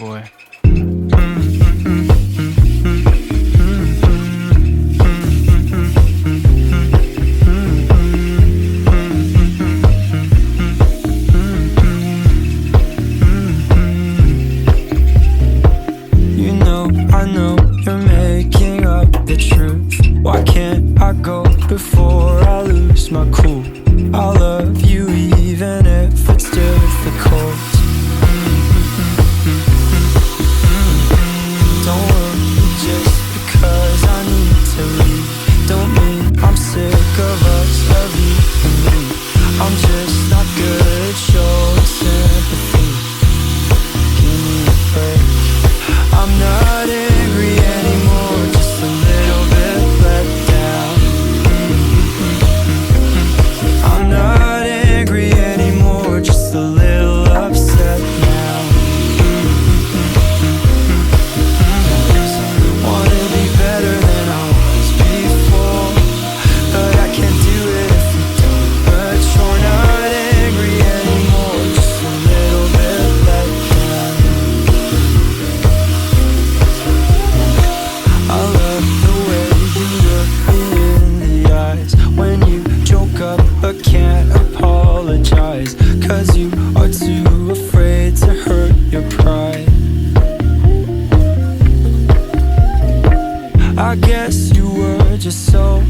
boy. You know, I know you're making up the truth. Why can't I go before I lose my cool? I'll love you even if it's difficult. Don't worry, just because I need to leave don't mean I'm sick of us loving me. I'm just not good at showing sympathy. Give me a break. I'm not angry anymore, just a little bit let down. I'm not angry anymore, just a little upset now. Wanna be better than I was before, but I can't do it if you don't. But you're not angry anymore, just a little bit let down. I love the way you look me in the eyes when you joke up but can't apologize, 'cause you are too afraid to hurt your pride. I guess you were just so